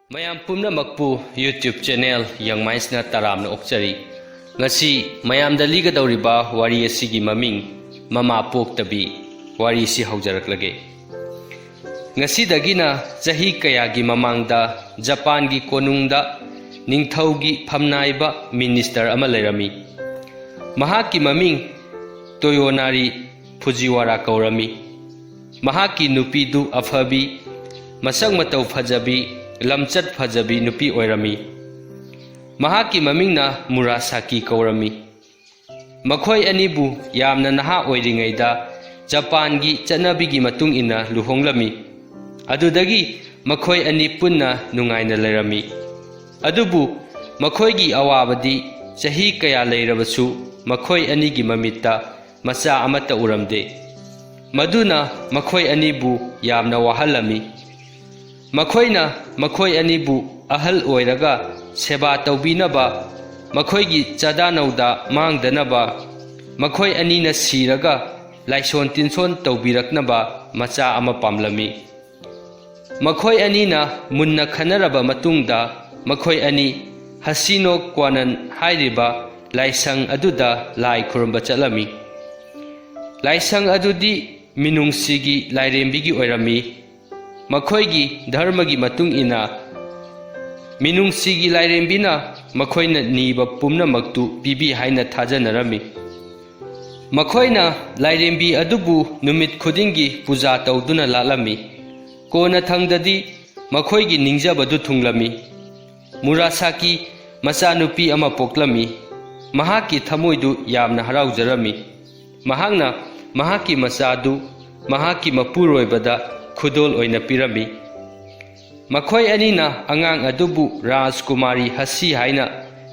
ꯃꯌꯥꯝ ꯄꯨꯝꯅꯃꯛꯄꯨ YouTube channel ꯌꯪ ꯃꯥꯏꯟꯁꯅ ꯇꯔꯥꯝꯅ ꯑꯣꯛꯆꯔꯤ꯫ ꯉꯁꯤ ꯃꯌꯥꯝꯗ ꯂꯤꯒꯗꯧꯔꯤꯕ ꯋꯥꯔꯤ ꯑꯁꯤꯒꯤ ꯃꯃꯤꯡ ꯃꯃꯥ ꯄꯣꯛꯇꯕꯤ ꯋꯥꯔꯤꯁꯤ ꯍꯧꯖꯔꯛꯂꯒꯦ꯫ ꯉꯁꯤꯗꯒꯤꯅ ꯆꯍꯤ ꯀꯌꯥꯒꯤ ꯃꯃꯥꯡꯗ ꯖꯄꯥꯟꯒꯤ ꯀꯣꯅꯨꯡꯗ ꯅꯤꯡꯊꯧꯒꯤ ꯐꯝꯅꯥꯏꯕ ꯃꯤꯅꯤꯁꯇꯔ ꯑꯃ ꯂꯩꯔꯝꯃꯤ꯫ ꯃꯍꯥꯛꯀꯤ ꯃꯃꯤꯡ ꯇꯣꯌꯣꯅꯥꯔꯤ ꯐꯨꯖꯤꯋꯥꯔꯥ ꯀꯧꯔꯝꯃꯤ꯫ ꯃꯍꯥꯛꯀꯤ ꯅꯨꯄꯤꯗꯨ ꯑꯐꯕꯤ, ꯃꯁꯛ ꯃꯇꯧ ꯐꯖꯕꯤ, ꯂꯝꯆꯠ ꯐꯖꯕꯤ ꯅꯨꯄꯤ ꯑꯣꯏꯔꯝꯃꯤ꯫ ꯃꯍꯥꯛꯀꯤ ꯃꯃꯤꯡꯅ ꯃꯨꯔꯥꯁꯥꯀꯤ ꯀꯧꯔꯝꯃꯤ꯫ ꯃꯈꯣꯏ ꯑꯅꯤꯕꯨ ꯌꯥꯝꯅ ꯅꯍꯥ ꯑꯣꯏꯔꯤꯉꯩꯗ ꯖꯄꯥꯟꯒꯤ ꯆꯠꯅꯕꯤꯒꯤ ꯃꯇꯨꯡ ꯏꯟꯅ ꯂꯨꯍꯣꯡꯂꯝꯃꯤ꯫ ꯑꯗꯨꯗꯒꯤ ꯃꯈꯣꯏ ꯑꯅꯤ ꯄꯨꯟꯅ ꯅꯨꯡꯉꯥꯏꯅ ꯂꯩꯔꯝꯃꯤ꯫ ꯑꯗꯨꯕꯨ ꯃꯈꯣꯏꯒꯤ ꯑꯋꯥꯕꯗꯤ ꯆꯍꯤ ꯀꯌా ꯂꯩꯔꯕꯁꯨ ꯃꯈꯣꯏ ꯑꯅꯤꯒꯤ ꯃꯃꯤꯠꯇ ꯃꯆꯥ ꯑꯃꯠꯇ ꯎꯔꯝꯗꯦ꯫ ꯃꯗꯨꯅ ꯃꯈꯣꯏ ꯑꯅꯤꯕꯨ ꯌꯥꯝꯅ ꯋꯥꯍꯜꯂꯝꯃꯤ꯫ ꯃꯈꯣꯏꯅ ꯃꯈꯣꯏ ꯑꯅꯤꯕꯨ ꯑꯍꯜ ꯑꯣꯏꯔꯒ ꯁꯦꯕꯥ ꯇꯧꯕꯤꯅꯕ, ꯃꯈꯣꯏꯒꯤ ꯆꯥꯗꯥ ꯅꯧꯗꯥ ꯃꯥꯡꯗꯅꯕ, ꯃꯈꯣꯏ ꯑꯅꯤꯅ ꯁꯤꯔꯒ ꯂꯥꯏꯁꯣꯟ ꯇꯤꯟꯁꯣꯟ ꯇꯧꯕꯤꯔꯛꯅꯕ ꯃꯆꯥ ꯑꯃ ꯄꯥꯝꯂꯝꯃꯤ꯫ ꯃꯈꯣꯏ ꯑꯅꯤꯅ ꯃꯨꯟꯅ ꯈꯟꯅꯔꯕ ꯃꯇꯨꯡꯗ ꯃꯈꯣꯏ ꯑꯅꯤ ꯍꯁꯤꯅꯣ ꯀ꯭ꯋꯥꯅꯟ ꯍꯥꯏꯔꯤꯕ ꯂꯥꯏꯁꯪ ꯑꯗꯨꯗ ꯂꯥꯏ ꯈꯨꯔꯨꯝꯕ ꯆꯠꯂꯝꯃꯤ꯫ ꯂꯥꯏꯁꯪ ꯑꯗꯨꯗꯤ ꯃꯤꯅꯨꯡꯁꯤꯒꯤ ꯂꯥꯏꯔꯦꯝꯕꯤꯒꯤ ꯑꯣꯏꯔꯝꯃꯤ꯫ ꯃꯈꯣꯏꯒꯤ ꯙꯔꯃꯒꯤ ꯃꯇꯨꯡ ꯏꯟꯅ ꯃꯤꯅꯨꯡꯁꯤꯒꯤ ꯂꯥꯏꯔꯦꯝꯕꯤꯅ ꯃꯈꯣꯏꯅ ꯅꯤꯕ ꯄꯨꯝꯅꯃꯛꯇꯨ ꯄꯤꯕꯤ ꯍꯥꯏꯅ ꯊꯥꯖꯅꯔꯝꯃꯤ꯫ ꯃꯈꯣꯏꯅ ꯂꯥꯏꯔꯦꯝꯕꯤ ꯑꯗꯨꯕꯨ ꯅꯨꯃꯤꯠ ꯈꯨꯗꯤꯡꯒꯤ ꯄꯨꯖꯥ ꯇꯧꯗꯨꯅ ꯂꯥꯠꯂꯝꯃꯤ꯫ ꯀꯣꯟꯅꯊꯪꯗꯗꯤ ꯃꯈꯣꯏꯒꯤ ꯅꯤꯡꯖꯕꯗꯨ ꯊꯨꯡꯂꯝꯃꯤ꯫ ꯃꯨꯔꯥꯁꯥꯀꯤ ꯃꯆꯥꯅꯨꯄꯤ ꯑꯃ ꯄꯣꯛꯂꯝꯃꯤ꯫ ꯃꯍꯥꯛꯀꯤ ꯊꯃꯣꯏꯗꯨ ꯌꯥꯝꯅ ꯍꯔꯥꯎꯖꯔꯝꯃꯤ꯫ ꯃꯍꯥꯛꯅ ꯃꯍꯥꯛꯀꯤ ꯃꯆꯥꯗꯨ ꯃꯍꯥꯛꯀꯤ ꯃꯄꯨꯔꯣꯏꯕꯗ ꯈꯨꯗꯣꯜ ꯑꯣꯏꯅ ꯄꯤꯔꯝꯃꯤ꯫ ꯃꯈꯣꯏ ꯑꯅꯤꯅ ꯑꯉꯥꯡ ꯑꯗꯨꯕꯨ ꯔꯥꯖꯀꯨꯃꯥꯔꯤ ꯍꯁꯤ ꯍꯥꯏꯅ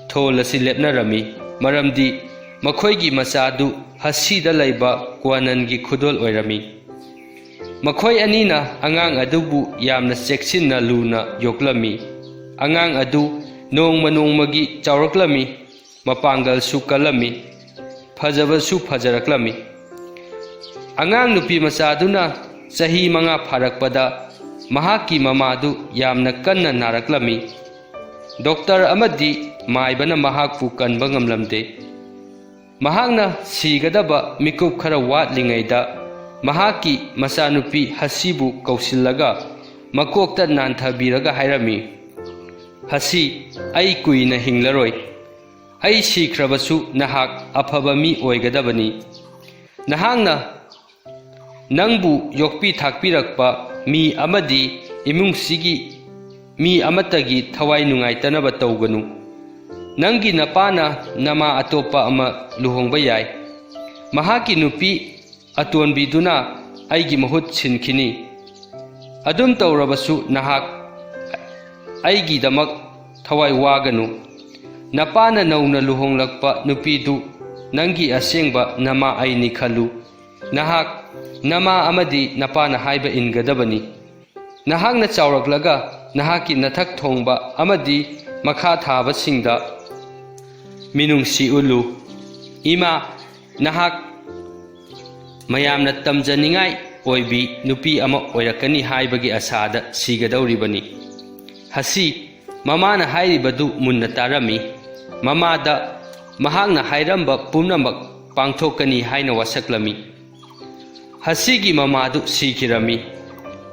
ꯊꯣꯜ ꯑꯁꯤ ꯂꯦꯞꯅꯔꯝꯃꯤ, ꯃꯔꯝꯗꯤ ꯃꯈꯣꯏꯒꯤ ꯃꯆꯥꯗꯨ ꯍꯁꯤꯗ ꯂꯩꯕ ꯀ꯭ꯋꯥꯅꯟꯒꯤ ꯈꯨꯗꯣꯜ ꯑꯣꯏꯔꯝꯃꯤ꯫ ꯃꯈꯣꯏ ꯑꯅꯤꯅ ꯑꯉꯥꯡ ꯑꯗꯨꯕꯨ ꯌꯥꯝꯅ ꯆꯦꯛꯁꯤꯟꯅ ꯂꯨꯅ ꯌꯣꯛꯂꯝꯃꯤ꯫ ꯑꯉꯥꯡ ꯑꯗꯨ ꯅꯣꯡꯃ ꯅꯣꯡꯃꯒꯤ ꯆꯥꯎꯔꯛꯂꯝꯃꯤ, ꯃꯄꯥꯡꯒꯜꯁꯨ ꯀꯜꯂꯝꯃꯤ, ꯐꯖꯕꯁꯨ ꯐꯖꯔꯛꯂꯝꯃꯤ꯫ ꯑꯉꯥꯡ ꯅꯨꯄꯤ ꯃꯆꯥꯗꯨꯅ ꯆꯍꯤ 5 ꯐꯥꯔꯛꯄꯗ ꯃꯍꯥꯛꯀꯤ ꯃꯃꯥꯗꯨ ꯌꯥꯝꯅ ꯀꯟꯅ ꯅꯥꯔꯛꯂꯝꯃꯤ꯫ ꯗꯣꯛꯇꯔ ꯑꯃꯗꯤ ꯃꯥꯏꯕꯅ ꯃꯍꯥꯛꯄꯨ ꯀꯟꯕ ꯉꯝꯂꯝꯗꯦ꯫ ꯃꯍꯥꯛꯅ ꯁꯤꯒꯗꯕ ꯃꯤꯀꯨꯞ ꯈꯔ ꯋꯥꯠꯂꯤꯉꯩꯗ ꯃꯍꯥꯛꯀꯤ ꯃꯆꯥꯅꯨꯄꯤ ꯍꯁꯤꯕꯨ ꯀꯧꯁꯤꯜꯂꯒ ꯃꯀꯣꯛꯇ ꯅꯥꯟꯊꯕꯤꯔꯒ ꯍꯥꯏꯔꯝꯃꯤ, "ꯍꯁꯤ, ꯑꯩ ꯀꯨꯏꯅ ꯍꯤꯡꯂꯔꯣꯏ꯫ ꯑꯩ ꯁꯤꯈ꯭ꯔꯕꯁꯨ ꯅꯍꯥꯛ ꯑꯐꯕ ꯃꯤ ꯑꯣꯏꯒꯗꯕꯅꯤ꯫ ꯅꯍꯥꯛꯅ ꯅꯪꯕꯨ ꯌꯣꯛꯄꯤ ꯊꯥꯛꯄꯤꯔꯛꯄ ꯃꯤ ꯑꯃꯗꯤ ꯏꯃꯨꯡꯁꯤꯒꯤ ꯃꯤ ꯑꯃꯠꯇꯒꯤ ꯊꯋꯥꯏ ꯅꯨꯡꯉꯥꯏꯇꯅꯕ ꯇꯧꯒꯅꯨ꯫ ꯅꯪꯒꯤ ꯅꯄꯥꯅ ꯅꯃꯥ ꯑꯇꯣꯞꯄ ꯑꯃ ꯂꯨꯍꯣꯡꯕ ꯌꯥꯏ꯫ ꯃꯍꯥꯛꯀꯤ ꯅꯨꯄꯤ ꯑꯇꯣꯟꯕꯤꯗꯨꯅ ꯑꯩꯒꯤ ꯃꯍꯨꯠ ꯁꯤꯟꯈꯤꯅꯤ꯫ ꯑꯗꯨꯝ ꯇꯧꯔꯕꯁꯨ ꯅꯍꯥꯛ ꯑꯩꯒꯤꯗꯃꯛ ꯊꯋꯥꯏ ꯋꯥꯒꯅꯨ꯫ ꯅꯄꯥꯅ ꯅꯧꯅ ꯂꯨꯍꯣꯡꯂꯛꯄ ꯅꯨꯄꯤꯗꯨ ꯅꯪꯒꯤ ꯑꯁꯦꯡꯕ ꯅꯃꯥ ꯑꯩꯅꯤ ꯈꯜꯂꯨ꯫ ꯅꯍꯥꯛ ꯅꯃꯥ ꯑꯃꯗꯤ ꯅꯄꯥꯅ ꯍꯥꯏꯕ ꯏꯟꯒꯗꯕꯅꯤ꯫ ꯅꯍꯥꯛꯅ ꯆꯥꯎꯔꯛꯂꯒ ꯅꯍꯥꯛꯀꯤ ꯅꯊꯛ ꯊꯣꯡꯕ ꯑꯃꯗꯤ ꯃꯈꯥ ꯊꯥꯕꯁꯤꯡꯗ ꯃꯤꯅꯨꯡꯁꯤ ꯎꯠꯂꯨ꯫ ꯏꯃꯥ, ꯅꯍꯥꯛ ꯃꯌꯥꯝꯅ ꯇꯝꯖꯅꯤꯡꯉꯥꯏ ꯑꯣꯏꯕꯤ ꯅꯨꯄꯤ ꯑꯃ ꯑꯣꯏꯔꯛꯀꯅꯤ ꯍꯥꯏꯕꯒꯤ ꯑꯁꯥꯗ ꯁꯤꯒꯗꯧꯔꯤꯕꯅꯤ꯫ ꯍꯁꯤ ꯃꯃꯥꯅ ꯍꯥꯏꯔꯤꯕꯗꯨ ꯃꯨꯟꯅ ꯇꯥꯔꯝꯃꯤ꯫ ꯃꯃꯥꯗ ꯃꯍꯥꯛꯅ ꯍꯥꯏꯔꯝꯕ ꯄꯨꯝꯅꯃꯛ ꯄꯥꯡꯊꯣꯛꯀꯅꯤ ꯍꯥꯏꯅ ꯋꯥꯁꯛꯂꯝꯃꯤ꯫ ꯍꯁꯤꯒꯤ ꯃꯃꯥꯗꯨ ꯁꯤꯈꯤꯔꯝꯃꯤ꯫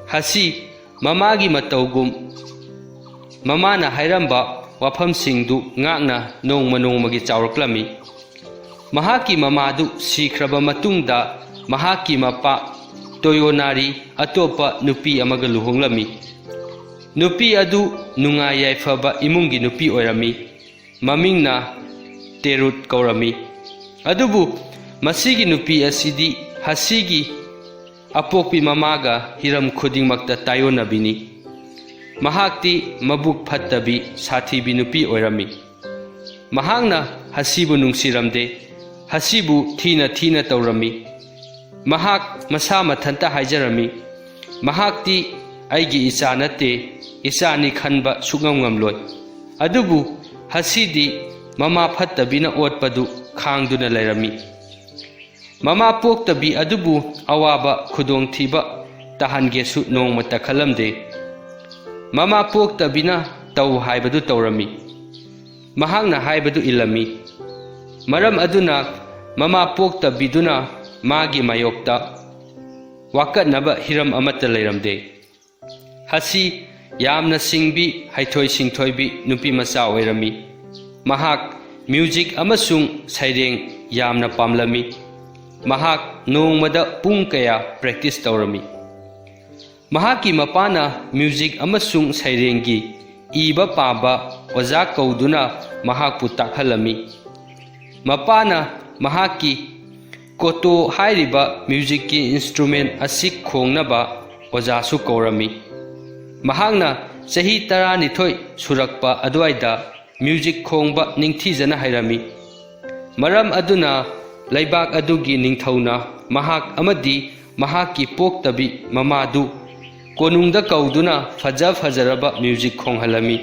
ꯍꯁꯤ ꯃꯃꯥꯒꯤ ꯃꯇꯧꯒꯨꯝ ꯃꯃꯥꯅ ꯍꯥꯏꯔꯝꯕ ꯋꯥꯐꯝꯁꯤꯡꯗꯨ ꯉꯥꯛꯅ ꯅꯣꯡꯃ ꯅꯣꯡꯃꯒꯤ ꯆꯥꯎꯔꯛꯂꯝꯃꯤ꯫ ꯃꯍꯥꯛꯀꯤ ꯃꯃꯥꯗꯨ ꯁꯤꯈ꯭ꯔꯕ ꯃꯇꯨꯡꯗ ꯃꯍꯥꯛꯀꯤ ꯃꯄꯥ ꯇꯣꯌꯣꯅꯥꯔꯤ ꯑꯇꯣꯞꯄ ꯅꯨꯄꯤ ꯑꯃꯒ ꯂꯨꯍꯣꯡꯂꯝꯃꯤ꯫ ꯅꯨꯄꯤ ꯑꯗꯨ ꯅꯨꯡꯉꯥꯏ ꯌꯥꯏꯐꯕ ꯏꯃꯨꯡꯒꯤ ꯅꯨꯄꯤ ꯑꯣꯏꯔꯝꯃꯤ꯫ ꯃꯃꯤꯡꯅ ꯇꯦꯔꯨꯠ ꯀꯧꯔꯝꯃꯤ꯫ ꯑꯗꯨꯕꯨ ꯃꯁꯤꯒꯤ ꯅꯨꯄꯤ ꯑꯁꯤꯗꯤ ꯍꯁꯤꯒꯤ ꯑꯄꯣꯛꯄꯤ ꯃꯃꯥꯒ ꯍꯤꯔꯝ ꯈꯨꯗꯤꯡꯃꯛꯇ ꯇꯥꯏꯑꯣꯟꯅꯕꯤꯅꯤ꯫ ꯃꯍꯥꯛꯇꯤ ꯃꯕꯨꯛ ꯐꯠꯇꯕꯤ, ꯁꯥꯊꯤꯕꯤ ꯅꯨꯄꯤ ꯑꯣꯏꯔꯝꯃꯤ꯫ ꯃꯍꯥꯛꯅ ꯍꯁꯤꯕꯨ ꯅꯨꯡꯁꯤꯔꯝꯗꯦ, ꯍꯁꯤꯕꯨ ꯊꯤꯅ ꯊꯤꯅ ꯇꯧꯔꯝꯃꯤ꯫ ꯃꯍꯥꯛ ꯃꯁꯥ ꯃꯊꯟꯇ ꯍꯥꯏꯖꯔꯝꯃꯤ, "ꯃꯍꯥꯛꯇꯤ ꯑꯩꯒꯤ ꯏꯆꯥ ꯅꯠꯇꯦ, ꯏꯆꯥꯅꯤ ꯈꯟꯕ ꯁꯨꯛꯉꯝ ꯉꯝꯂꯣꯏ"꯫ ꯑꯗꯨꯕꯨ ꯍꯁꯤꯗꯤ ꯃꯃꯥ ꯐꯠꯇꯕꯤꯅ ꯑꯣꯠꯄꯗꯨ ꯈꯥꯡꯗꯨꯅ ꯂꯩꯔꯝꯃꯤ꯫ ꯃꯃꯥ ꯄꯣꯛꯇꯕꯤ ꯑꯗꯨꯕꯨ ꯑꯋꯥꯕ ꯈꯨꯗꯣꯡꯊꯤꯕ ꯇꯥꯍꯟꯒꯦꯁꯨ ꯅꯣꯡꯃꯇ ꯈꯜꯂꯝꯗꯦ꯫ ꯃꯃꯥ ꯄꯣꯛꯇꯕꯤꯅ ꯇꯧ ꯍꯥꯏꯕꯗꯨ ꯇꯧꯔꯝꯃꯤ ꯃꯍꯥꯛꯅ ꯍꯥꯏꯕꯗꯨ ꯏꯜꯂꯝꯃꯤ ꯃꯔꯝ ꯑꯗꯨꯅ ꯃꯃꯥ ꯄꯣꯛꯇꯕꯤꯗꯨꯅ ꯃꯥꯒꯤ ꯃꯥꯌꯣꯛꯇ ꯋꯥꯀꯠꯅꯕ ꯍꯤꯔꯝ ꯑꯃꯠꯇ ꯂꯩꯔꯝꯗꯦ ꯍꯁꯤ ꯌꯥꯝꯅ ꯁꯤꯡꯕꯤ ꯍꯩꯊꯣꯏ ꯁꯤꯡꯊꯣꯏꯕꯤ ꯅꯨꯄꯤ ꯃꯆꯥ ꯑꯣꯏꯔꯝꯃꯤ ꯃꯍꯥꯛ ꯃ꯭ꯌꯨꯖꯤꯛ ꯑꯃꯁꯨꯡ ꯁꯩꯔꯦꯡ ꯌꯥꯝꯅ ꯄꯥꯝꯂꯝꯃꯤ ꯃꯍꯥꯛ ꯅꯣꯡꯃꯗ ꯄꯨꯡ ꯀꯌꯥ ꯄ꯭ꯔꯦꯛꯇꯤꯁ ꯇꯧꯔꯝꯃꯤ ꯃꯍꯥꯛꯀꯤ ꯃꯄꯥꯅ ꯃ꯭ꯌꯨꯖꯤꯛ ꯑꯃꯁꯨꯡ ꯁꯩꯔꯦꯡꯒꯤ ꯏꯕ ꯄꯥꯕ ꯑꯣꯖꯥ ꯀꯧꯗꯨꯅ ꯃꯍꯥꯛꯄꯨ ꯇꯥꯛꯍꯜꯂꯝꯃꯤ ꯃꯄꯥꯅ ꯃꯍꯥꯛꯀꯤ ꯀꯣꯇꯣ ꯍꯥꯏꯔꯤꯕ ꯃ꯭ꯌꯨꯖꯤꯛꯀꯤ ꯏꯟꯁꯇ꯭ꯔꯨꯃꯦꯟ ꯑꯁꯤ ꯈꯣꯡꯅꯕ ꯑꯣꯖꯥꯁꯨ ꯀꯧꯔꯝꯃꯤ ꯃꯍꯥꯛꯅ ꯆꯍꯤ 12 ꯁꯨꯔꯛꯄ ꯑꯗꯨꯋꯥꯏꯗ ꯃ꯭ꯌꯨꯖꯤꯛ ꯈꯣꯡꯕ ꯅꯤꯡꯊꯤꯖꯅ ꯍꯩꯔꯝꯃꯤ ꯃꯔꯝ ꯑꯗꯨꯅ ꯂꯩꯕꯥꯛ ꯑꯗꯨꯒꯤ ꯅꯤꯡꯊꯧꯅ ꯃꯍꯥꯛ ꯑꯃꯗꯤ ꯃꯍꯥꯛꯀꯤ ꯄꯣꯛꯇꯕꯤ ꯃꯃꯥꯗꯨ ꯀꯣꯅꯨꯡꯗ ꯀꯧꯗꯨꯅ ꯐꯖꯔꯕ ꯃ꯭ꯌꯨꯖꯤꯛ ꯈꯣꯡꯍꯜꯂꯝꯃꯤ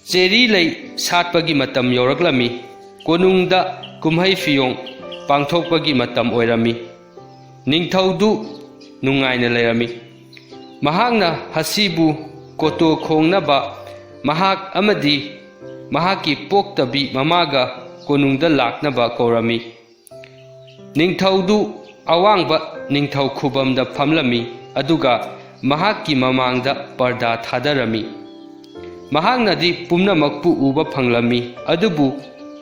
ꯆꯦꯔꯤ ꯂꯩ ꯁꯥꯠꯄꯒꯤ ꯃꯇꯝ ꯌꯧꯔꯛꯂꯝꯃꯤ ꯀꯣꯅꯨꯡꯗ ꯀꯨꯝꯍꯩ ꯐꯤꯌꯣꯡ ꯄꯥꯡꯊꯣꯛꯄꯒꯤ ꯃꯇꯝ ꯑꯣꯏꯔꯝꯃꯤ ꯅꯤꯡꯊꯧꯗꯨ ꯅꯨꯡꯉꯥꯏꯅ ꯂꯩꯔꯝꯃꯤ ꯃꯍꯥꯛꯅ ꯍꯁꯤꯕꯨ ꯀꯣꯇꯣ ꯈꯣꯡꯅꯕ ꯃꯍꯥꯛ ꯑꯃꯗꯤ ꯃꯍꯥꯛꯀꯤ ꯄꯣꯛꯇꯕꯤ ꯃꯃꯥꯒ ꯀꯣꯅꯨꯡꯗ ꯂꯥꯛꯅꯕ ꯀꯧꯔꯝꯃꯤ ꯅꯤꯡꯊꯧꯗꯨ ꯑꯋꯥꯡꯕ ꯅꯤꯡꯊꯧ ꯈꯨꯕꯝꯗ ꯐꯝꯂꯝꯃꯤ ꯑꯗꯨꯒ ꯃꯍꯥꯛꯀꯤ ꯃꯃꯥꯡꯗ ꯄꯔꯗꯥ ꯊꯥꯗꯔꯝꯃꯤ ꯃꯍꯥꯛꯅꯗꯤ ꯄꯨꯝꯅꯃꯛꯄꯨ ꯎꯕ ꯐꯪꯂꯝꯃꯤ ꯑꯗꯨꯕꯨ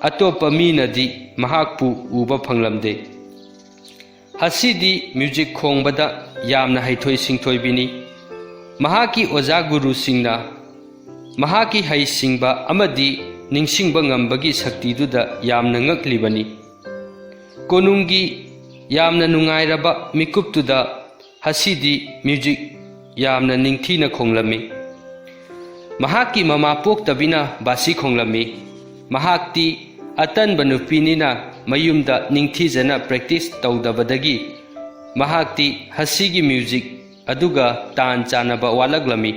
ꯑꯇꯣꯞꯄ ꯃꯤꯅꯗꯤ ꯃꯍꯥꯛꯄꯨ ꯎꯕ ꯐꯪꯂꯝꯗꯦ ꯍꯁꯤꯗꯤ ꯃ꯭ꯌꯨꯖꯤꯛ ꯈꯣꯡꯕꯗ ꯌꯥꯝꯅ ꯍꯩꯊꯣꯏ ꯁꯤꯡꯊꯣꯏꯕꯤꯅꯤ ꯃꯍꯥꯛꯀꯤ ꯑꯣꯖꯥ ꯒꯨꯔꯨꯁꯤꯡꯅ ꯃꯍꯥꯛꯀꯤ ꯍꯩꯁꯤꯡꯕ ꯑꯃꯗꯤ ꯅꯤꯡꯁꯤꯡꯕ ꯉꯝꯕꯒꯤ ꯁꯛꯇꯤꯗꯨꯗ ꯌꯥꯝꯅ ꯉꯛꯂꯤꯕꯅꯤ ꯀꯣꯅꯨꯡꯒꯤ ꯌꯥꯝꯅ ꯅꯨꯡꯉꯥꯏꯔꯕ ꯃꯤꯀꯨꯞꯇꯨꯗ ꯍꯁꯤꯗꯤ ꯃ꯭ꯌꯨꯖꯤꯛ ꯌꯥꯝꯅ ꯅꯤꯡꯊꯤꯅ ꯈꯣꯡꯂꯝꯃꯤ ꯃꯍꯥꯛꯀꯤ ꯃꯃꯥ ꯄꯣꯛꯇꯕꯤꯅ ꯕꯥꯁꯤ ꯈꯣꯡꯂꯝꯃꯤ ꯃꯍꯥꯛꯇꯤ ꯑꯇꯟꯕ ꯅꯨꯄꯤꯅꯤꯅ ꯃꯌꯨꯝꯗ ꯅꯤꯡꯊꯤꯖꯅ ꯄ꯭ꯔꯦꯛꯇꯤꯁ ꯇꯧꯗꯕꯗꯒꯤ ꯃꯍꯥꯛꯇꯤ ꯍꯁꯤꯒꯤ ꯃ꯭ꯌꯨꯖꯤꯛ ꯑꯗꯨꯒ ꯇꯥꯟ ꯆꯥꯟꯅꯕ ꯋꯥꯠꯂꯛꯂꯝꯃꯤ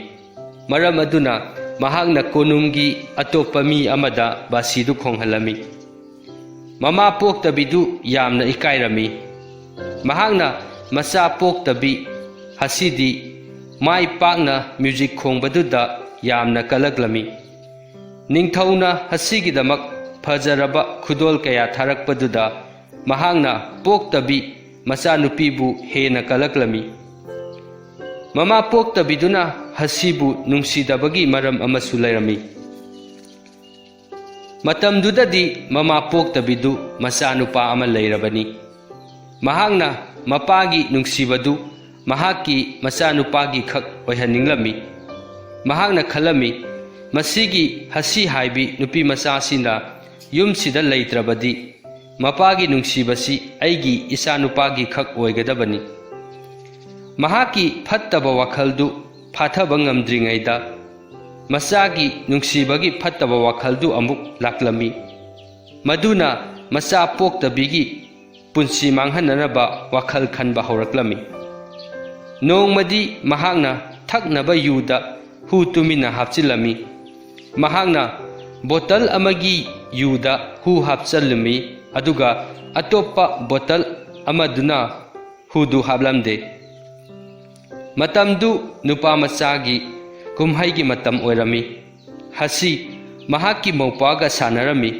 ꯃꯔꯝ ꯑꯗꯨꯅ ꯃꯍꯥꯛꯅ ꯀꯣꯅꯨꯡꯒꯤ ꯑꯇꯣꯞꯄ ꯃꯤ ꯑꯃꯗ ꯕꯥꯁꯤꯗꯨ ꯈꯣꯡꯍꯜꯂꯝꯃꯤ ꯃꯃꯥ ꯄꯣꯛꯇꯕꯤꯗꯨ ꯌꯥꯝꯅ ꯏꯀꯥꯏꯔꯝꯃꯤ ꯃꯍꯥꯛꯅ ꯃꯆꯥ ꯄꯣꯛꯇꯕꯤ ꯍꯁꯤꯗꯤ ꯃꯥꯏ ꯄꯥꯛꯅ ꯃ꯭ꯌꯨꯖꯤꯛ ꯈꯣꯡꯕꯗꯨꯗ ꯌꯥꯝꯅ ꯀꯜꯂꯛꯂꯝꯃꯤ ꯅꯤꯡꯊꯧꯅ ꯍꯁꯤꯒꯤꯗꯃꯛ ꯐꯖꯔꯕ ꯈꯨꯗꯣꯜ ꯀꯌꯥ ꯊꯥꯔꯛꯄꯗꯨꯗ ꯃꯍꯥꯛꯅ ꯄꯣꯛꯇꯕꯤ ꯃꯆꯥꯅꯨꯄꯤꯕꯨ ꯍꯦꯟꯅ ꯀꯜꯂꯛꯂꯝꯃꯤ ꯃꯃꯥ ꯄꯣꯛꯇꯕꯤꯗꯨꯅ ꯍꯁꯤꯕꯨ ꯅꯨꯡꯁꯤꯗꯕꯒꯤ ꯃꯔꯝ ꯑꯃꯁꯨ ꯂꯩꯔꯝꯃꯤ ꯃꯇꯝꯗꯨꯗꯗꯤ ꯃꯃꯥ ꯄꯣꯛꯇꯕꯤꯗꯨ ꯃꯆꯥꯅꯨꯄꯥ ꯑꯃ ꯂꯩꯔꯕꯅꯤ ꯃꯍꯥꯛꯅ ꯃꯄꯥꯒꯤ ꯅꯨꯡꯁꯤꯕꯗꯨ ꯃꯍꯥꯛꯀꯤ ꯃꯆꯥꯅꯨꯄꯥꯒꯤ ꯈꯛ ꯑꯣꯏꯍꯟꯅꯤꯡꯂꯝꯃꯤ ꯃꯍꯥꯛꯅ ꯈꯜꯂꯝꯃꯤ ꯃꯁꯤꯒꯤ ꯍꯁꯤ ꯍꯥꯏꯕꯤ ꯅꯨꯄꯤ ꯃꯆꯥꯁꯤꯅ ꯌꯨꯝꯁꯤꯗ ꯂꯩꯇ꯭ꯔꯕꯗꯤ ꯃꯄꯥꯒꯤ ꯅꯨꯡꯁꯤꯕꯁꯤ ꯑꯩꯒꯤ ꯏꯆꯥꯅꯨꯄꯥꯒꯤ ꯈꯛ ꯑꯣꯏꯒꯗꯕꯅꯤ ꯃꯍꯥꯛꯀꯤ ꯐꯠꯇꯕ ꯋꯥꯈꯜꯗꯨ ꯐꯥꯊꯕ ꯉꯝꯗ꯭ꯔꯤꯉꯩꯗ ꯃꯆꯥꯒꯤ ꯅꯨꯡꯁꯤꯕꯒꯤ ꯐꯠꯇꯕ ꯋꯥꯈꯜꯗꯨ ꯑꯃꯨꯛ ꯂꯥꯛꯂꯝꯃꯤ ꯃꯗꯨꯅ ꯃꯆꯥ ꯄꯣꯛꯇꯕꯤꯒꯤ ꯄꯨꯟꯁꯤ ꯃꯥꯡꯍꯟꯅꯅꯕ ꯋꯥꯈꯜ ꯈꯟꯕ ꯍꯧꯔꯛꯂꯝꯃꯤ ꯅꯣꯡꯃꯗꯤ ꯃꯍꯥꯛꯅ ꯊꯛꯅꯕ ꯌꯨꯗ ꯍꯨ ꯇꯨꯃꯤꯟꯅ ꯍꯥꯞꯆꯤꯜꯂꯝꯃꯤ ꯃꯍꯥꯛꯅ ꯕꯣꯇꯜ ꯑꯃꯒꯤ ꯌꯨꯗ ꯍꯨ ꯍꯥꯞꯆꯜꯂꯝꯃꯤ ꯑꯗꯨꯒ ꯑꯇꯣꯞꯄ ꯕꯣꯇꯜ ꯑꯃꯗꯨꯅ ꯍꯨꯗꯨ ꯍꯥꯞꯂꯝꯗꯦ ꯃꯇꯝꯗꯨ ꯅꯨꯄꯥ ꯃꯆꯥꯒꯤ ꯀꯨꯝꯍꯩꯒꯤ ꯃꯇꯝ ꯑꯣꯏꯔꯝꯃꯤ ꯍꯁꯤ ꯃꯍꯥꯛꯀꯤ ꯃꯧꯄ꯭ꯋꯥꯒ ꯁꯥꯟꯅꯔꯝꯃꯤ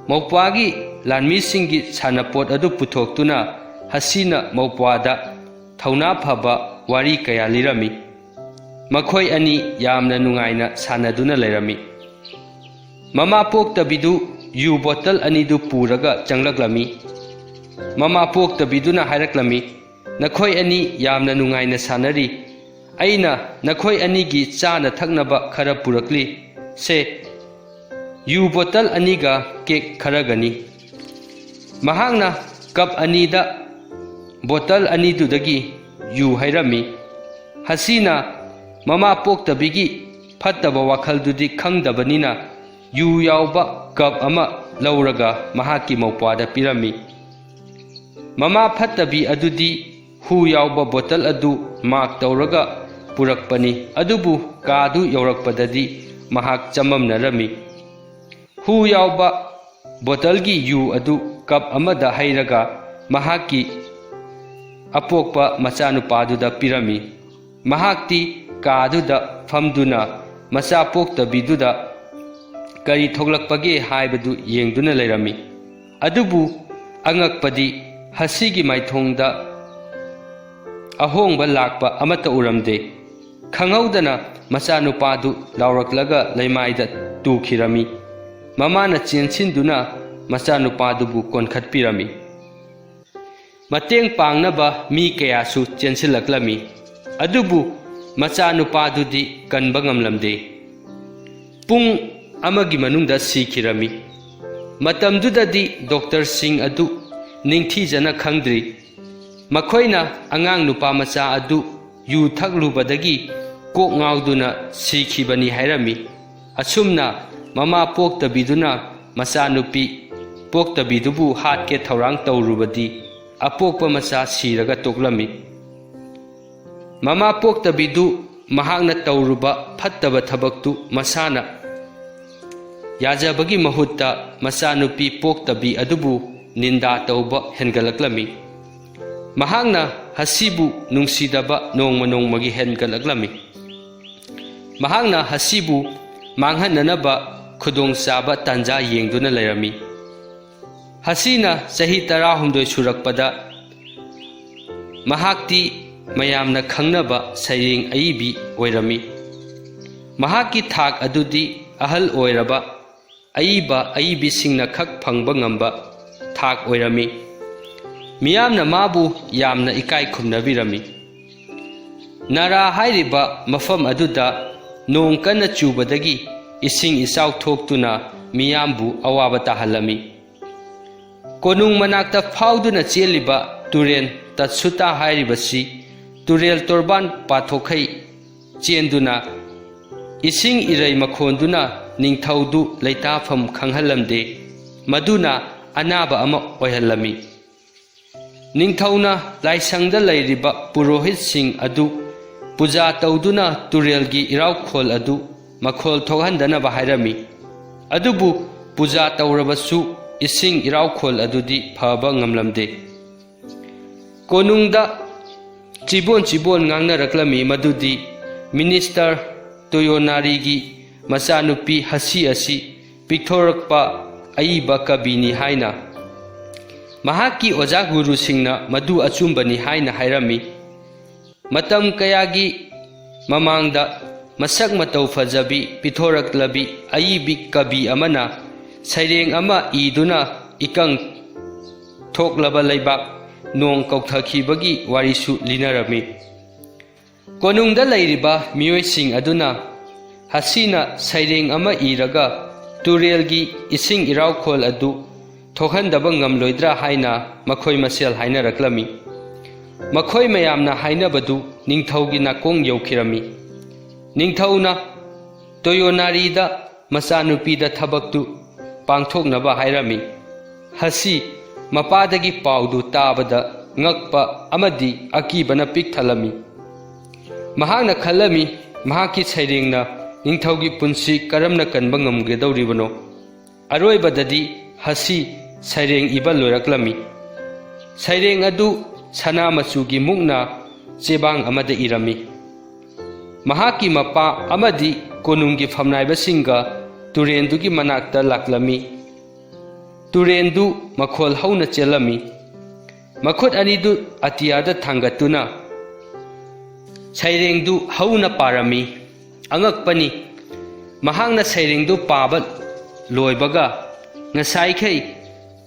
ꯃꯧꯄ꯭ꯋꯥꯒꯤ ꯂꯥꯟꯃꯤꯁꯤꯡꯒꯤ ꯁꯥꯟꯅꯄꯣꯠ ꯑꯗꯨ ꯄꯨꯊꯣꯛꯇꯨꯅ ꯍꯁꯤꯅ ꯃꯧꯄ꯭ꯋꯥꯗ ꯊꯧꯅꯥ ꯐꯕ ꯋꯥꯔꯤ ꯀꯌꯥ ꯂꯤꯔꯝꯃꯤ ꯃꯈꯣꯏ ꯑꯅꯤ ꯌꯥꯝꯅ ꯅꯨꯡꯉꯥꯏꯅ ꯁꯥꯟꯅꯗꯨꯅ ꯂꯩꯔꯝꯃꯤ ꯃꯃꯥ ꯄꯣꯛꯇꯕꯤꯗꯨ ꯌꯨ ꯕꯣꯇꯜ ꯑꯅꯤꯗꯨ ꯄꯨꯔꯒ ꯆꯪꯂꯛꯂꯝꯃꯤ ꯃꯃꯥ ꯄꯣꯛꯇꯕꯤꯗꯨꯅ ꯍꯥꯏꯔꯛꯂꯝꯃꯤ ꯅꯈꯣꯏ ꯑꯅꯤ ꯌꯥꯝꯅ ꯅꯨꯡꯉꯥꯏꯅ ꯁꯥꯟꯅꯔꯤ ꯑꯩꯅ ꯅꯈꯣꯏ ꯑꯅꯤꯒꯤ ꯆꯥꯅ ꯊꯛꯅꯕ ꯈꯔ ꯄꯨꯔꯛꯂꯤ ꯁꯦ ꯌꯨ ꯕꯣꯇꯜ ꯑꯅꯤꯒ ꯀꯦꯛ ꯈꯔꯒꯅꯤ ꯃꯍꯥꯛꯅ ꯀꯞ ꯑꯅꯤꯗ ꯕꯣꯇꯜ ꯑꯅꯤꯗꯨꯗꯒꯤ ꯌꯨ ꯍꯩꯔꯝꯃꯤ ꯍꯁꯤꯅ ꯃꯃꯥ ꯄꯣꯛꯇꯕꯤꯒꯤ ꯐꯠꯇꯕ ꯋꯥꯈꯜꯗꯨꯗꯤ ꯈꯪꯗꯕꯅꯤꯅ ꯌꯨ ꯌꯥꯎꯕ ꯀꯞ ꯑꯃ ꯂꯧꯔꯒ ꯃꯍꯥꯛꯀꯤ ꯃꯧꯄ꯭ꯋꯥꯗ ꯄꯤꯔꯝꯃꯤ ꯃꯃꯥ ꯐꯠꯇꯕꯤ ꯑꯗꯨꯗꯤ ꯍꯨ ꯌꯥꯎꯕ ꯕꯣꯇꯜ ꯑꯗꯨ ꯃꯥꯛ ꯇꯧꯔꯒ ꯄꯨꯔꯛꯄꯅꯤ ꯑꯗꯨꯕꯨ ꯀꯥꯗꯨ ꯌꯧꯔꯛꯄꯗꯗꯤ ꯃꯍꯥꯛ ꯆꯃꯝꯅꯔꯝꯃꯤ ꯍꯨ ꯌꯥꯎꯕ ꯕꯣꯇꯜꯒꯤ ꯌꯨ ꯑꯗꯨ ꯀꯞ ꯑꯃꯗ ꯍꯩꯔꯒ ꯃꯍꯥꯛꯀꯤ ꯑꯄꯣꯛꯄ ꯃꯆꯥꯅꯨꯄꯥꯗꯨꯗ ꯄꯤꯔꯝꯃꯤ ꯃꯍꯥꯛꯇꯤ कादुदा फमदुना मचा पोक्तबीदुदा करी थोगलकपगे हाइबदु येंगदुना लेरमी अदुबु अंगकपदी हसीगी माइथोंगदा अहोंगबा लाकपा अमता उरमदे खंगौदना मचानुपादु लाउरकलगा लैमाइदा तुखिरमी ममाना चेंसिनदुना मचानुपादुबु कोनखतपिरमी मतेंग पांगनबा मी कयासु चेंसिलकलमी अदुबु मचानुपादुदी कनबा ngamlamde पुंग अमगी मनुंगदा सिखिरमी मतमदुददी डॉक्टर सिंह अदु निंगथीजना खंगद्री मखोइना अंगांग नुपा मचा अदु यू थकलुबदगी कोक ngauduna सिखिबनी हायरमी असुमना ममा पोक्तबीदुना मचा नुपी पोक्तबीदुबु हाटके थौरांग तौरुबदी अपोक्पा मचा सिरगा तोकलमी ममा पोक्तबीदु महांगना तौरुबा फत्तबा थबक्तु मसाना याजबगी महुत्ता मचानुपी पोक्तबी अदुबु निंदा तौबा हेनगलकलमी महांगना हसीबु नुंसीदबा नोंगमा नोंगमगी हेनगलकलमी महांगना हसीबु मांगहननबा खुदोंचाबा तांजा येंगदुना लेरमी हसीना चही 18 सुरकपदा महाक्ति मयामना खंगनबा सैरेंग अईबी ओइरमी महाकी थाक अदुदी अहल ओइरबा अईबा अईबीसिंगना खक फंगबा ngamba थाक ओइरमी मियामना माबु यामना इकाई खुमनबिरमी नारा हाइरिबा मफम अदुदा नोंग कन्ना चुबदगी इसिंग इसाउ थोक्तुना मियामबु अवाबा ताहलमी कोनुंग मनाक्ता फाउदुना चेलिबा तुरेन तत्सुता हाइरिबसी तुरेल तोरबान पाथोखै चेंदुना इसिंग इरई मखोंदुना निंगथौदु लैताफम खंगहलमदे मदुना अनाबा अमा ओइहलमी निंगथौना लाइसंगदा लैरिबा पुरोहित सिंह अदु पूजा तौदुना तुरेलगी इराउखोल अदु मखोल थोगहंदनबा हाइरमी अदुबु पूजा तौरबसु इसिंग इराउखोल अदुदी फबा ngamlamde कोनुंगदा चिबोन चिबोन ngangnaraklami madudi मिनिस्टर तोयोनारीगी मचानुपी हसी असी पिक्थोरकपा अईबा कबीनी हाइना महाकी ओजा गुरु सिंहना मदु अचुंबनी हाइना हाइरमी मतम कयागी ममांगदा मसक मतौ फजबी पिथोरकलबी अईबी कबी अमना सैरेंग अमा ईदुना इकंग थोकलबा लैबाक नोंग कौथखिबगी वारिसु लिनरमी कोनुंगदा लैरिबा मियोइसिंग अदुना हसीना सैरेंग अमा इरगा तुरेलगी इसिंग इराउखोल अदु थोखंदबा ngamloidra haina मखोय मसेल हाइनरकलमी मखोय मयामना हाइनबदु निंगथौगी नाकोंग यौखिरमी निंगथौना तोयोनारीदा मचानुपीदा थबक्तु पांथोकनबा हाइरमी हसी मपादगी पाउदु ताबदा ngakpa amadi akibana pikthalami महांगना खलमी महाकी सैरेंगना निंगथौगी पुंसी करमना कनबा ngamgedawribano अरोइबददी हसी सैरेंग इबा लोरकलमी सैरेंग अदु सना मचुगी मुक्ना चेबांग अमदा इरमी महाकी Mopa अमदी कोनुंगी फमनाइबसिंगा तुरेंदुगी मनाक्ता लाक्लमी तुरेंदु मखोल हौना चेलमी मखुद अनिदु अतियादा थांगतुना सैरेंदु हौना पारमी अंगकपनी महांगना सैरेंदु पाबा लोइबगा ngsaikhay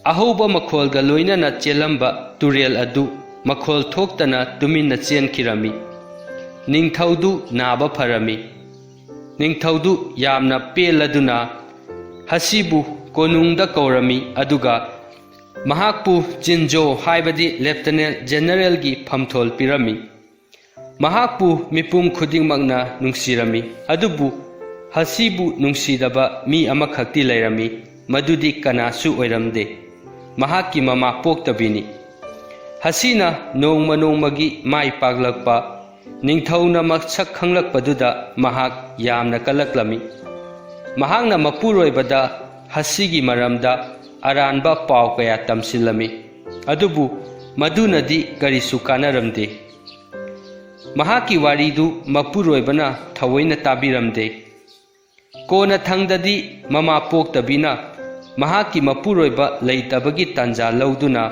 ahouba makholga loinana chelamba turel adu makhol thoktana tuminna chenkirami ningthaudu naba pharami ningthaudu yamna peladuna hasibu konungda kaurami aduga mahakpu jinjo haibadi lieutenant general gi phamthol pirami mahakpu mipum khudingmakna nungsirami adubu hasibu nungsidaba mi amakhakti lairami मदुदी कनासु ओइरमदे महाकी ममा पोक्तबिनी हसीना नोंगमा नोंगमगी माई पागलकपा निंगथौना मसक खंगलकपदुदा महाक यामना कलकलमी महांगना मपुरोइबदा हसीगी मरमदा अरानबा पाव कया तमसिलमी अदुबु मदुनदी करिसु कानरमदे महाकी वारीदु मपुरोइबना थवैना ताबिरमदे कोना थंगददी ममा पोक्तबिना महाकी मपुरोइबा लैतबगी तंजा लौदुना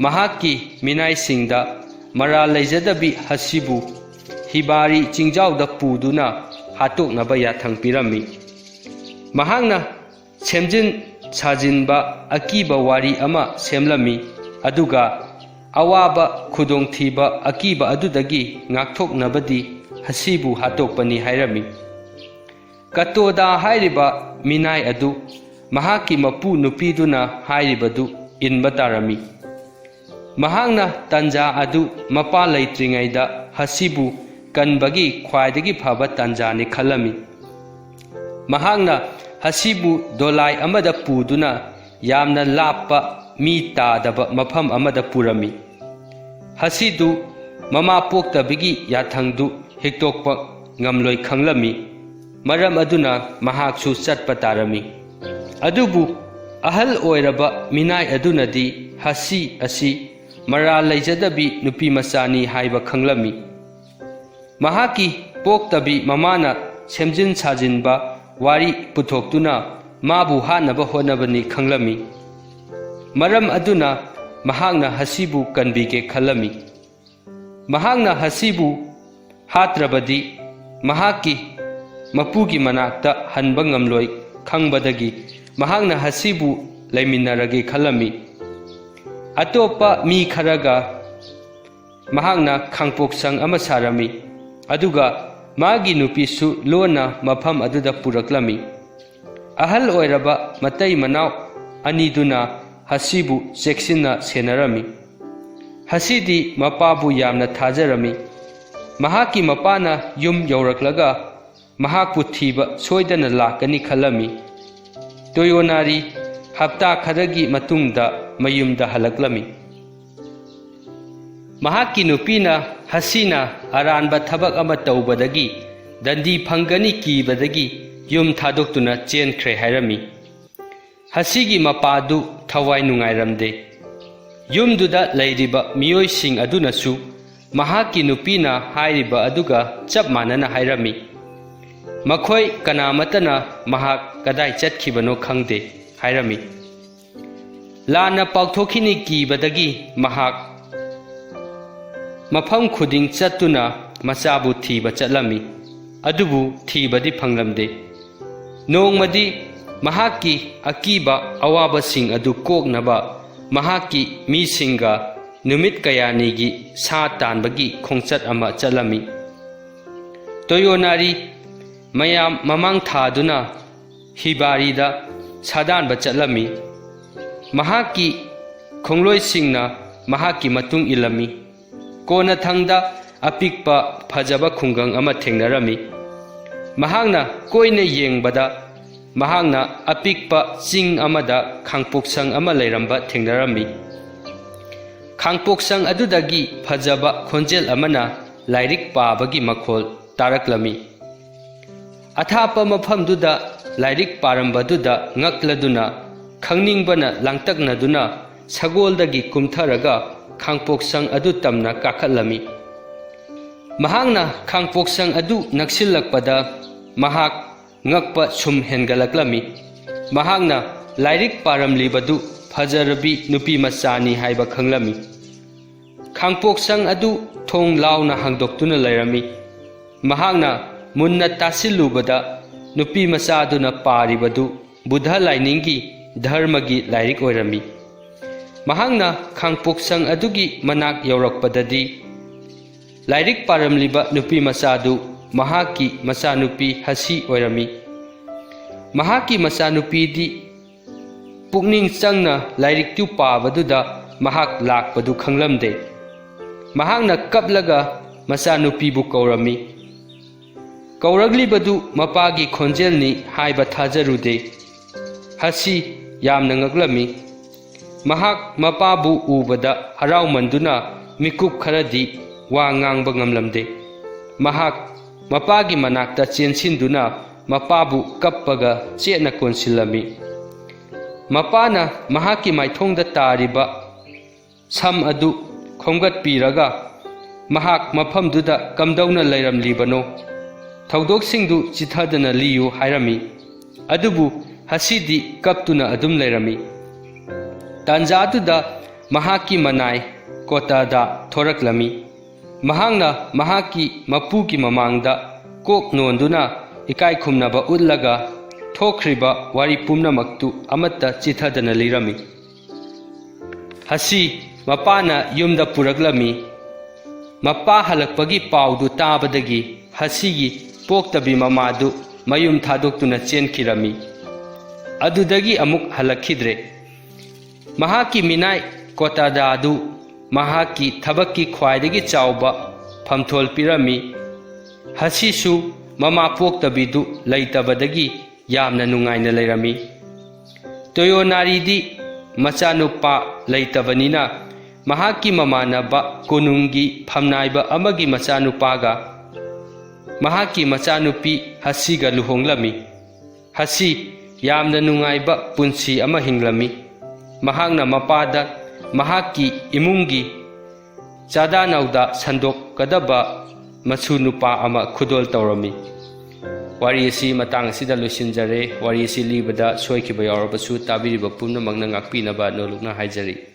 महाकी मिनाइसिंगदा मरा लैजदबी हसीबु हिबारी चिंजाउदा पुदुना हातोकनबा याथंग पिरमी महांगना सेमजिन साजिनबा अकीबा वारी अमा सेमलमी अदुगा अवाबा खुदोंथीबा अकीबा अदुदगी ngaktoknabadi hasibu hatokpani hairami katoda hairiba minai adu mahaki mapu nupiduna hairibadu inba tarami mahangna tanja adu mapa leitringaida hasibu kanbagi khwaidagi phaba tanja ni khalami mahangna hasibu dolai amada puduna yamna lappa mi tadaba mafam amada purami hasidu mama poktabigi yathangdu hektokpa ngamloi khanglami maram aduna mahaksu chatpa tarami adubu ahal oiraba minai adunadi hasi asi mara leijadabi nupi masani haiba khanglami mahaki poktabi mamana semjin sajinba wari puthokduna mabu hanaba honabani khanglami maram aduna mahangna hasibu kanbige khalami mahangna hasibu hatrabadi mahaki mapugi manakta hanba ngamloi khangbadagi mahangna hasibu laiminarage khalami atopa mi kharaga mahangna khangpoksang ama sarami aduga magi nupisu lona mafam aduda puraklami ahal oiraba matai manau aniduna hasibu seksina senarami hasidi mapabu yamna thajarami mahaki mapana yum yauraklaga mahakpu thiba soidana lakani khalami toyonari hapta khadagi matungda mayumda halaklami mahaki nupina hasina aranba thabak ama taubadagi dandi phangani kibadagi yum thadoktuna chenkhre hairami hasigi mapadu thawai nungairamde yumduda leiriba miyoi sing adunasu mahaki nupina hairiba aduga chap manana hairami makhoi kanamatana mahak kadai chatkibano khangde hairami lana paukthokini kibadagi mahak mafam khuding chatuna machabu thiba chatlami adubu thibadi phanglamde nongmadi mahaki akiba awaba sing adu koknaba mahaki mi singa numit kayanigi sa tanbagi khongchat ama chalami toyonari mayam mamang thaduna hibarida sadanba chalami mahaki khongloi singna mahaki matung ilami kona thangda apikpa phajaba khungang ama thengnarami mahangna koine yengbada mahangna apikpa ching amada khangpoksang ama leiramba thengnarami khangpoksang adudagi phajaba khonjel amana lairik pabagi makhol taraklami athapa mafamduda lairik parambaduda ngakladuna khangningbana langtaknaduna sagoldagi kumtharaga khangpoksang adu tamna kakhatlami mahangna khangpoksang adu naksilakpada mahak ngakpa sum hengalaklami mahangna lairik paramlibadu phajarabi nupi machani haiba khanglami khangpoksang adu thong launa hangdoktuna lairami mahangna munna tasilubada nupi machaduna paribadu buddha lainingi dharmagi lairik oirami mahangna khangpoksang adugi manak yaurakpadadi lairik paramliba nupi machadu mahaki machanupi hasi oirami mahaki machanupi di pukning changna lairik tu pabaduda mahak lakpadu khanglamde mahangna kaplaga machanupi bu kaurami kauraglibadu mapagi khonjelni haiba thajarude hasi yamna ngaklami mahak mapabu ubada haraumanduna mikup kharadi wa ngangba ngamlamde mahak mapagi manakta chensinduna mapabu kappaga chena konsilami mapana mahaki maithongda tariba sam adu khongat piraga mahak mafamduda kamdauna leiramlibano thaudoksingdu chithadana liyu hairami adubu hasidi kaptuna adum leirami tanjaduda mahaki manai kotada thoraklami mahangna mahaki mapuki mamangda kok nonduna ikai khumnaba ullaga thokriba wari pumnamaktu amatta chithadana lirami hasi mapana yumda puraklami mapa halakpagi paudu tabadagi hasigi poktabi mamadu mayum thadoktuna chenkirami adudagi amuk halakhidre mahaki minai kotada adu mahaki thabakki khwaidagi chawba phamthol pirami hasisu mama poktabidu leitabadagi yamna nungaina leirami toyonaridi machanupa leitabanina mahaki mamanaba konungi phamnaiba amagi machanupaga mahaki machanupi hasiga luhonglami hasi yamna nungaiba punsi ama hinglami mahangna mapada mahaki imungi chadanauda sandok kadaba machunupa ama khudol tawrami wari asi matang sida lusinjare wari asi libada soikiba yawrabasu tabiriba pumnamakna ngakpinaba nolukna haijari